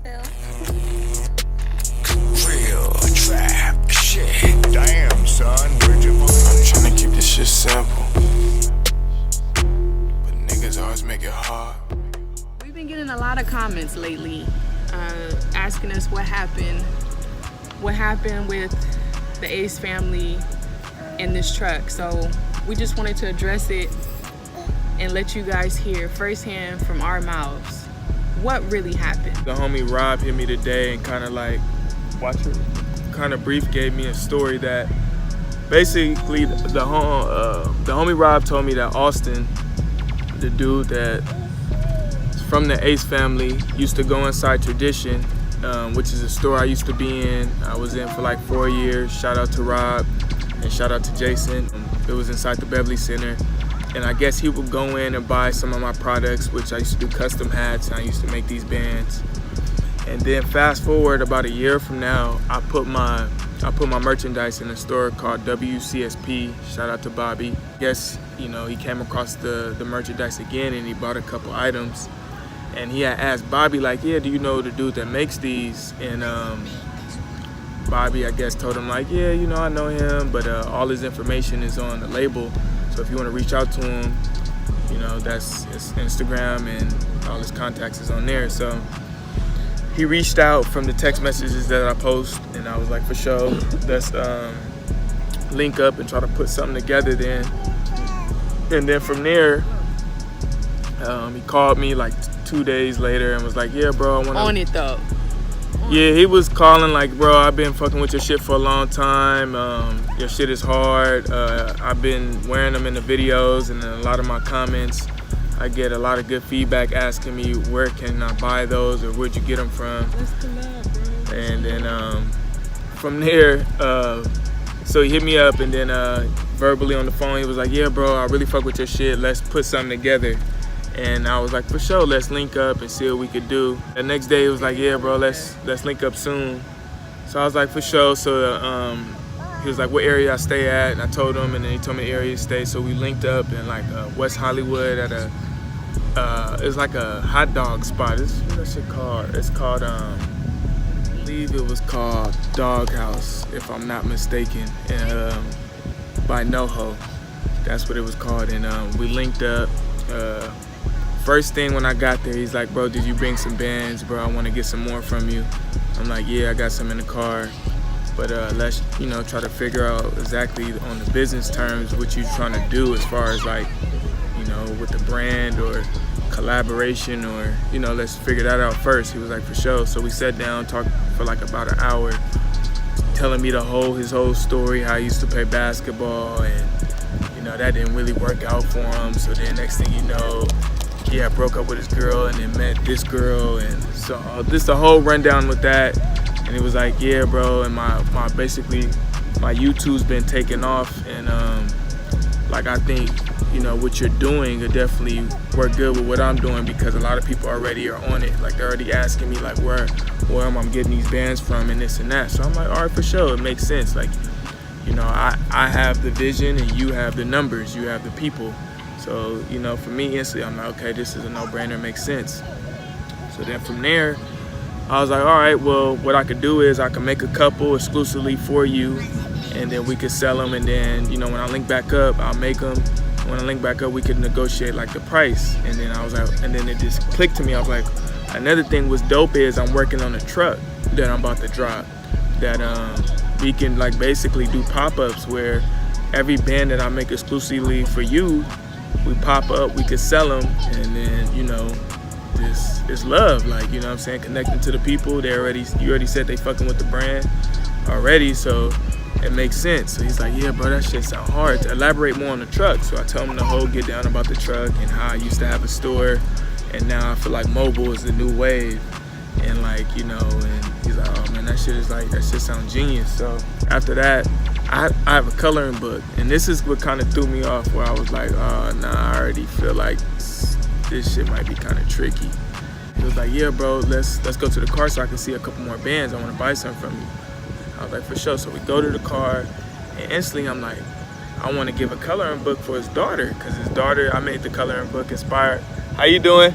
Phil. Real trap shit. Damn, son, where'd you find I'm it? tryna keep this shit simple, but niggas always make it hard. We've been getting a lot of comments lately asking us what happened with the Ace family in this truck. So we just wanted to address it and let you guys hear firsthand from our mouths what really happened. The homie Rob hit me today and kind of brief gave me a story that basically the homie Rob told me that Austin, the dude that is from the Ace family, used to go inside Tradition, which is a store I used to be in. I was in for like 4 years. Shout out to Rob and shout out to Jason. It was inside the Beverly Center. And I guess he would go in and buy some of my products, which I used to do custom hats and I used to make these bands. And then fast forward about a year from now, I put my merchandise in a store called WCSP. Shout out to Bobby. I guess, he came across the merchandise again and he bought a couple items. And he had asked Bobby, like, yeah, do you know the dude that makes these? And Bobby, I guess, told him, like, yeah, I know him, but all his information is on the label. So if you want to reach out to him, that's his Instagram and all his contacts is on there. So he reached out from the text messages that I post, and I was like, for sure, let's link up and try to put something together then. And then from there, he called me like 2 days later and was like, yeah, bro, I want to... On it though. Yeah, he was calling like, bro, I've been fucking with your shit for a long time. Your shit is hard. I've been wearing them in the videos and in a lot of my comments. I get a lot of good feedback asking me where can I buy those or where'd you get them from. That's the love, bro. And then from there, so he hit me up and then verbally on the phone, he was like, yeah, bro, I really fuck with your shit. Let's put something together. And I was like, for sure, let's link up and see what we could do. The next day, he was like, yeah, bro, let's link up soon. So I was like, for sure. So he was like, what area I stay at? And I told him, and then he told me the area he stay. So we linked up in like West Hollywood at it's like a hot dog spot. What's that shit called? It's called, I believe it was called Doghouse, if I'm not mistaken, and, by NoHo. That's what it was called. And we linked up. First thing when I got there, he's like, bro, did you bring some bands? Bro, I want to get some more from you. I'm like, yeah, I got some in the car. But let's, try to figure out exactly on the business terms what you're trying to do as far as like, with the brand or collaboration or, let's figure that out first. He was like, for sure. So we sat down, talked for like about an hour, telling me his whole story, how he used to play basketball and, that didn't really work out for him. So then next thing you know, he had broke up with his girl and then met this girl. And so this the whole rundown with that. And he was like, yeah, bro, and my YouTube's been taking off. And like, I think, what you're doing would definitely work good with what I'm doing because a lot of people already are on it. Like, they're already asking me, like, where am I getting these bands from and this and that. So I'm like, all right, for sure, it makes sense. Like, I have the vision and you have the numbers, you have the people. So, for me, instantly, I'm like, okay, this is a no-brainer, makes sense. So then from there, I was like, all right, well, what I could do is I can make a couple exclusively for you and then we could sell them. And then, when I link back up, I'll make them. When I link back up, we could negotiate like the price. And then I was like, and then it just clicked to me. I was like, another thing was dope is I'm working on a truck that I'm about to drop that we can like basically do pop-ups where every band that I make exclusively for you, we pop up, we could sell them, and then, this is love, like, what I'm saying, connecting to the people. You already said they fucking with the brand already, so it makes sense. So he's like, yeah, bro, that shit sound hard. To elaborate more on the truck. So I tell him the whole get down about the truck and how I used to have a store, and now I feel like mobile is the new wave. And like, and he's like, oh man, that shit sounds genius. So after that, I have a coloring book, and this is what kind of threw me off, where I was like, oh nah, I already feel like this shit might be kind of tricky. He was like, yeah, bro, let's go to the car so I can see a couple more bands. I want to buy some from you. I was like, for sure. So we go to the car, and instantly I'm like, I want to give a coloring book for his daughter, because his daughter, I made the coloring book inspired. How you doing?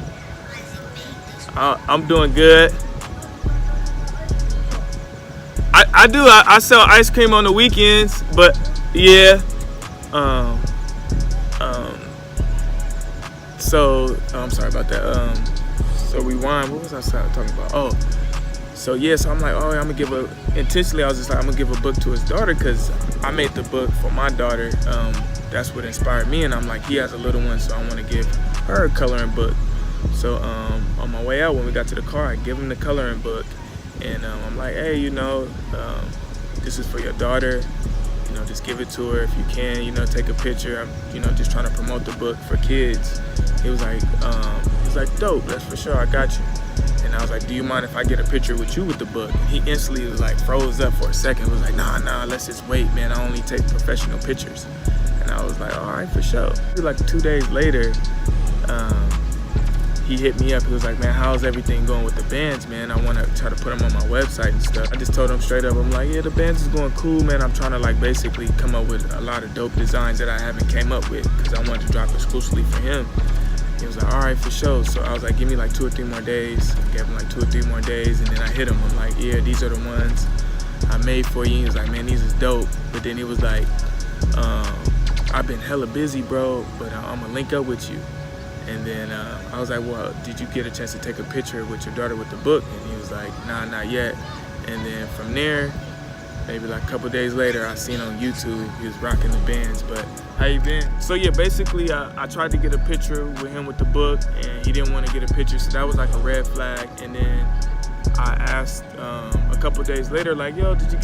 I'm doing good. I do. I sell ice cream on the weekends, but yeah. So I'm sorry about that. So rewind. What was I talking about? Oh, so yeah. So I'm like, oh, I'm gonna give a. Intentionally, I was just like, I'm gonna give a book to his daughter because I made the book for my daughter. That's what inspired me, and I'm like, he has a little one, so I want to give her a coloring book. So on my way out, when we got to the car, I give him the coloring book, and I'm like, hey, this is for your daughter. Just give it to her if you can. Take a picture. I'm, just trying to promote the book for kids. He was like, dope. That's for sure. I got you. And I was like, do you mind if I get a picture with you with the book? And he instantly was like, froze up for a second. Was like, nah, let's just wait, man. I only take professional pictures. And I was like, all right, for sure. Like 2 days later, he hit me up. He was like, man, how's everything going with the bands, man? I want to try to put them on my website and stuff. I just told him straight up, I'm like, yeah, the bands is going cool, man. I'm trying to like basically come up with a lot of dope designs that I haven't came up with because I wanted to drop exclusively for him. He was like, all right, for sure. So I was like, give me like 2 or 3 more days. I gave him like 2 or 3 more days, and then I hit him. I'm like, yeah, these are the ones I made for you. He was like, man, these is dope. But then he was like, I've been hella busy, bro, but I'm gonna link up with you. And then I was like, well, did you get a chance to take a picture with your daughter with the book? And he was like, nah, not yet. And then from there, maybe like a couple days later, I seen on YouTube he was rocking the bands. But how you been? So yeah, basically I tried to get a picture with him with the book, and he didn't want to get a picture, so that was like a red flag. And then I asked a couple days later, like, yo, did you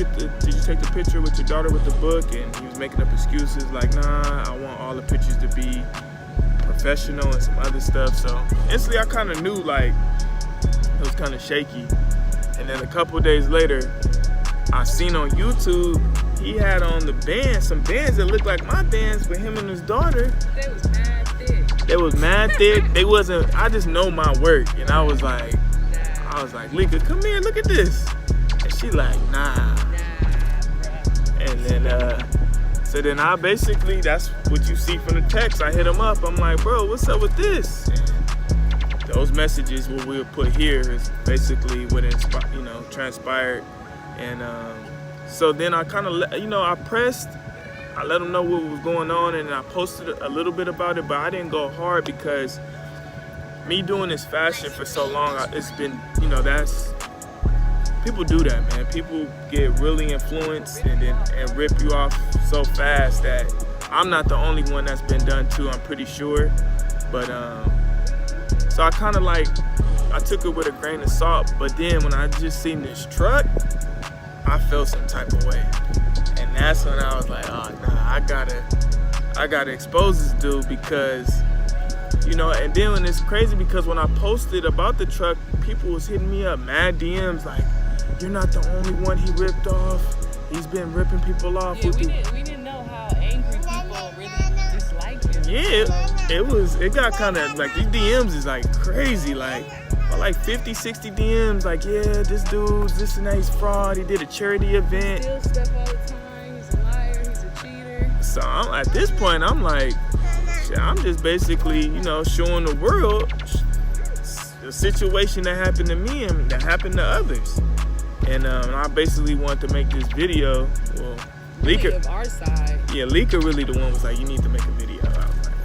take the picture with your daughter with the book? And he was making up excuses like, nah, I want all the pictures to be professional and some other stuff. So instantly I kind of knew like it was kind of shaky. And then a couple days later, I seen on YouTube he had on the band some bands that looked like my bands with him and his daughter. They was mad thick. They was mad thick. They wasn't. I just know my work, and I was like, Lika, come here, look at this. And she like, nah. And then so then I basically, that's what you see from the text. I hit him up. I'm like, bro, what's up with this? And those messages, what we'll put here, is basically what transpired. And so then I kind of, I let them know what was going on, and I posted a little bit about it, but I didn't go hard because me doing this fashion for so long, it's been, people do that, man. People get really influenced and rip you off so fast that I'm not the only one that's been done to, I'm pretty sure. But so I kind of like, I took it with a grain of salt, but then when I just seen this truck, I felt some type of way. And that's when I was like, oh nah, I gotta expose this dude because, and then when it's crazy because when I posted about the truck, people was hitting me up, mad DMs like, you're not the only one he ripped off. He's been ripping people off. Yeah, we didn't know how angry people really disliked him. Yeah, it got kind of like, these DMs is like crazy, like 50, 60 DMs, like, yeah, this dude's this and that, he's fraud, he did a charity event. He steals stuff all the time, he's a liar, he's a cheater. So at this point, I'm like, shit, I'm just basically, showing the world a situation that happened to me and that happened to others. And I basically wanted to make this video. Well, Lika, of our side. Yeah, Lika really the one was like, you need to make a video.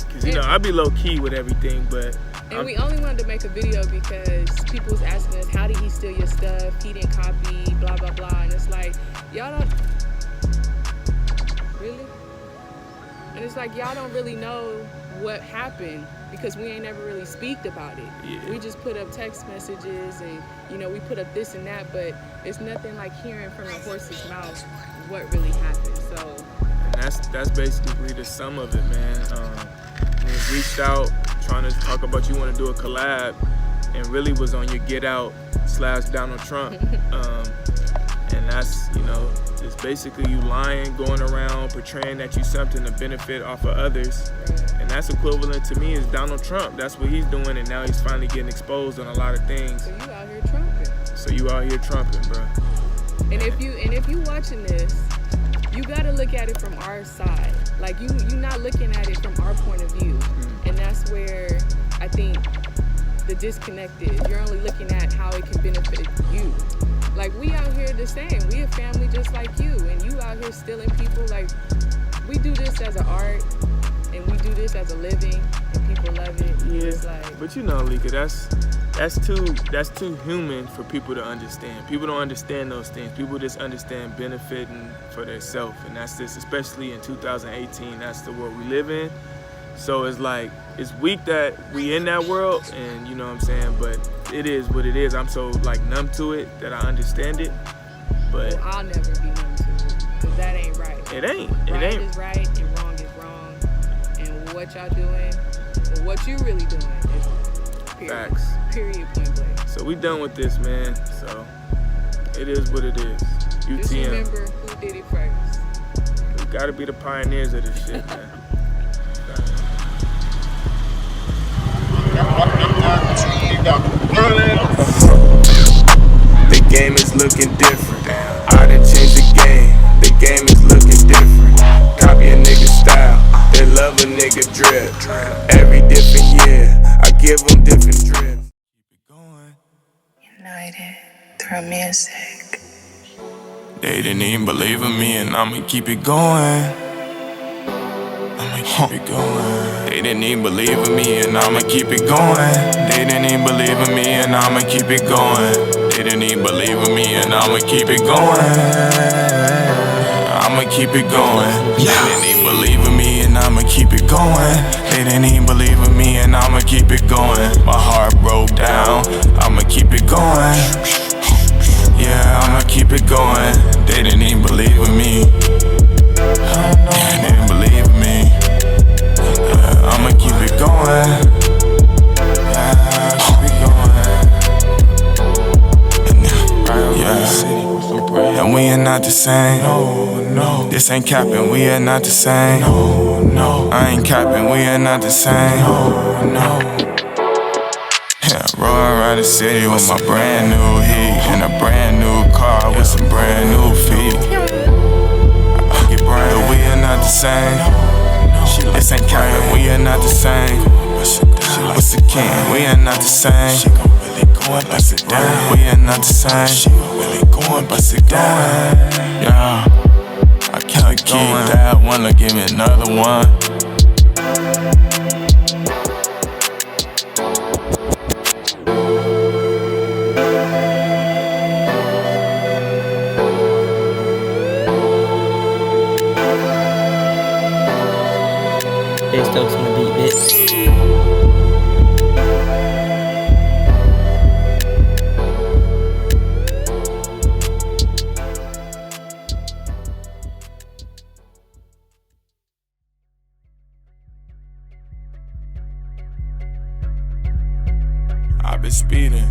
Because, I be low key with everything, but. And we only wanted to make a video because people was asking us, how did he steal your stuff? He didn't copy, blah, blah, blah. And it's like, y'all don't, really? And it's like, y'all don't really know what happened because we ain't never really speaked about it. Yeah. We just put up text messages and, we put up this and that, but it's nothing like hearing from the horse's mouth what really happened, so. And that's basically the sum of it, man. We reached out trying to talk about you want to do a collab, and really was on your Get Out / Donald Trump. And that's, it's basically you lying, going around portraying that you something to benefit off of others. And that's equivalent to me is Donald Trump. That's what he's doing, and now he's finally getting exposed on a lot of things. So you out here trumping, bro. And if you watching this, you gotta look at it from our side. Like you not looking at it from our point of view. And that's where I think the disconnect is. You're only looking at how it can benefit you. Like we out here understand. We a family just like you, and you out here stealing people. Like, we do this as an art, and we do this as a living, and people love it. Yeah, It's like, but you know, Lika, that's too human for people to understand. People don't understand those things. People just understand benefiting for themselves, and that's this. Especially in 2018, that's the world we live in. So it's like, it's weak that we in that world, and you know what I'm saying. But it is what it is. I'm so like numb to it that I understand it. But well, I'll never be numb to it, because that ain't right. it ain't. Right is right, and wrong is wrong. And what y'all doing, or what you really doing, is period. Facts. Period, point blank. So we done with this, man. So it is what it is. Just UTM. remember who did it first. We gotta be the pioneers of this shit, man. The game is looking different. I done changed the game. The game is looking different. Copy a nigga style. They love a nigga drip. Every different year, I give them different drips. Keep it going. United through music. They didn't even believe in me, and I'ma keep it going. I'ma keep it going. They didn't even believe in me, and I'ma keep it going. They didn't even believe in me, and I'ma keep it going. They didn't even believe in me, and I'ma keep it going. I'ma keep it going. They didn't even believe in me, and I'ma keep it going. They didn't even believe in me, and I'ma keep it going. My heart broke down. I'ma keep it going. Yeah, I'ma keep it going. They didn't even believe in me. They didn't believe in me. I'ma keep it going. Yeah, keep it going. Yeah, and we are not the same. No, this ain't capping. We are not the same. No, I ain't capping. We are not the same. No. Yeah, rolling around the city with my brand new heat and a brand new car with some brand new feet. I get brand, but we are not the same. This ain't capping, we are not the same. What's the king? We are not the same. She gon' really go and bust it down. We are not the same. She gon' really go and bust it down. Yeah, I can't keep that one. Look, give me another one. Stokes on the beat, bitch. I've been speeding.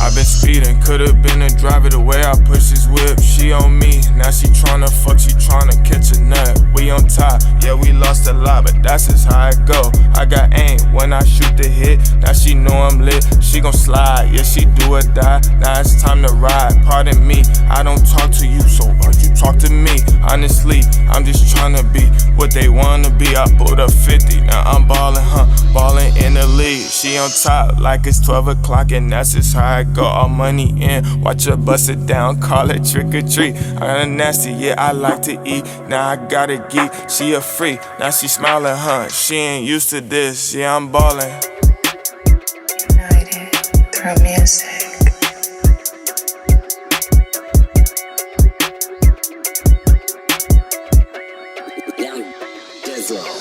I've been speeding, could've been a driver the way I push this whip. She on me, now she tryna fuck, she tryna catch a nut. We on top, yeah we lost a lot, but that's just how it go. I got aim when I shoot the hit, now she know I'm lit. She gon' slide, yeah she do or die, now it's time to ride. Pardon me, I don't talk to you, so you talk to me. Honestly, I'm just tryna be what they wanna be. I pulled up 50, now I'm ballin', ballin' in the league. She on top like it's 12 o'clock, and that's just how I go. All money in, watch her bust it down, call it trick or treat. I'm nasty, yeah, I like to eat. Now I got a geek, she a freak. Now she smiling, she ain't used to this. Yeah, I'm ballin'. United through music. Young Dizzle.